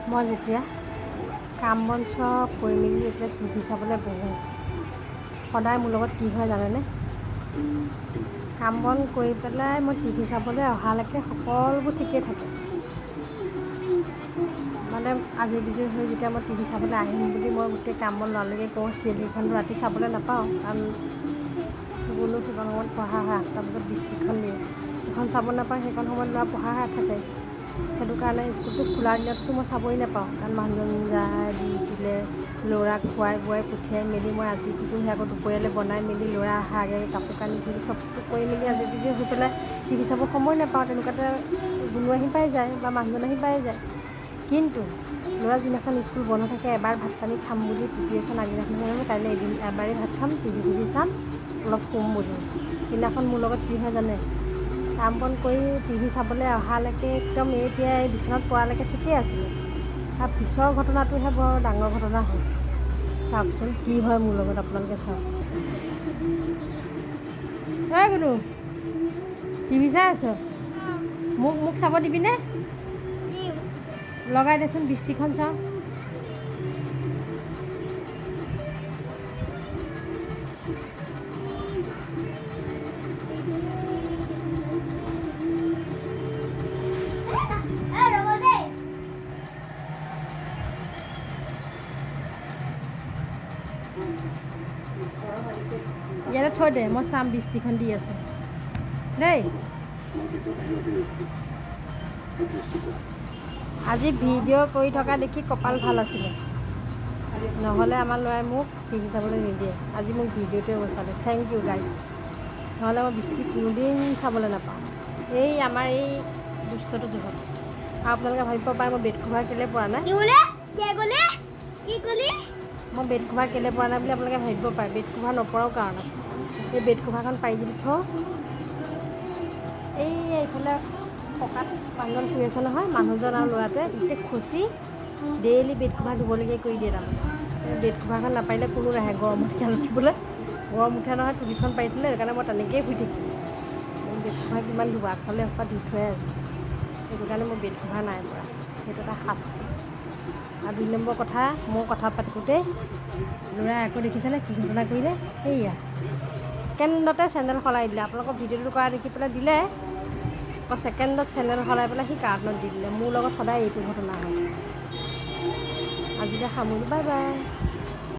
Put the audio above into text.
মই যেতিয়া কাম বন চব কৰি মেলি এতিয়া টিভি চাবলৈ বহোঁ, সদায় মোৰ লগত কি হয় জানেনে? কাম বন কৰি পেলাই মই টিভি চাবলৈ অহালৈকে সকলোবোৰ ঠিকেই থাকে। মানে আজৰি বিজৰি হৈ যেতিয়া মই টিভি চাবলৈ আহিম বুলি মই গোটেই কাম বন লৰালৰিকৈ কৰোঁ, চিৰিয়েলকেইখনতো ৰাতি চাবলৈ নাপাওঁ, কাৰণ গ'লেও সেইখন সময়ত পঢ়া হয়, 8টা বজাত দৃষ্টিখন দিয়ে, সেইখন চাব নাপাওঁ, সেইখন সময়ত ল'ৰা পঢ়া থাকে। সেইটো কাৰণে স্কুলটো খোলা দিনততো মই চাবই নাপাওঁ, কাৰণ মানুহজন যায় ডিউটিলৈ, ল'ৰাক খোৱাই বোৱাই পঠিয়াই মেলি মই আজৰি বিজৰি হৈ আকৌ দুপৰীয়ালৈ বনাই মেলি ল'ৰা অহা আগে কাপোৰ কানি ধুই চবটো কৰি মেলি আজৰি বিজৰি হৈ পেলাই টিভি চাব সময় নাপাওঁ। তেনেকুৱাতে গুণু আহি পাই যায় বা মানুহজন আহি পাই যায়। কিন্তু ল'ৰা যিদিনাখন স্কুল বন্ধ থাকে, এবাৰ ভাত পানী খাম বুলি প্ৰিপেৰেশ্যন আগদিনাখন হয়, কাইলৈ এবাৰেই ভাত খাম, টিভি চিভি চাম, অলপ শুম বুলি। সেইদিনাখন মোৰ লগত কি হয় জানে? কাম বন কৰি টিভি চাবলৈ অহালৈকে একদম এতিয়া এই বিচনাত পৰালৈকে ঠিকেই আছিলে, তাৰ পিছৰ ঘটনাটোহে বৰ ডাঙৰ ঘটনা হ'ল। চাওকচোন কি হয় মোৰ লগত, আপোনালোকে চাওক। ঐ গুণু, টিভি চাই আছ? মোক চাব দিবিনে? লগাই দেচোন, বৃষ্টিখন চাওঁ। ইয়াতে থৈ দে, মই চাম বৃষ্টিখন দি আছে দেই। আজি ভিডিঅ' কৰি থকা দেখি কপাল ভাল আছিলে, নহ'লে আমাৰ ল'ৰাই মোক টিভি চাবলৈ নিদিয়ে। আজি মোক ভিডিঅ'টোৱে বচালে, থেংক ইউ গাইজ। নহ'লে মই বৃষ্টি কোনোদিন চাবলৈ নাপাওঁ, এই আমাৰ এই দুষ্টটো জোখত। আৰু আপোনালোকে ভাবিব পাৰে মই বেড কভাৰ কেলৈ পৰা নাই, মই বেড কভাৰ কেলৈ পৰা নাই বুলি আপোনালোকে ভাবিব পাৰে। বেড কভাৰ নপৰাও কাৰণ আছে। এই বেড কভাৰখন পাৰি যদি থওঁ, এইফালে পকাত মানুহজন শুই আছে নহয়, মানুহজন আৰু ল'ৰাটোৱে গোটেই খচি ডেইলি বেড কভাৰ ধুবলগীয়া কৰি দিয়ে। তাৰমানে বেড কভাৰখন নাপাৰিলে কোনো নাহে গৰমত খেল উঠিবলৈ, গৰম উঠে নহয় টুলিখন পাৰি থ'লে, সেইকাৰণে মই তেনেকৈয়ে শুই থাকিম। বেড কভাৰ কিমান ধুব, আগফালে এসোপা ধুই থোৱাই আছে, সেইটো কাৰণে মই বেড কভাৰ নাই পৰা, সেইটো এটা শাস্তি। আৰু 2 নম্বৰ কথা, মই কথা পাতোঁতেই ল'ৰাই আকৌ দেখিছেনে কি ঘটনা কৰিলে? এইয়া ছেকেণ্ডতে চেণ্ডেল সলাই দিলে। আপোনালোকৰ ভিডিঅ'টো কৰা দেখি পেলাই দিলে, আকৌ ছেকেণ্ডত চেণ্ডেল সলাই পেলাই সি কাৰ্টনত দি দিলে। মোৰ লগত সদায় এইটো ঘটনা হয়। আজিলৈ সামৰিলোঁ, বাই বাই।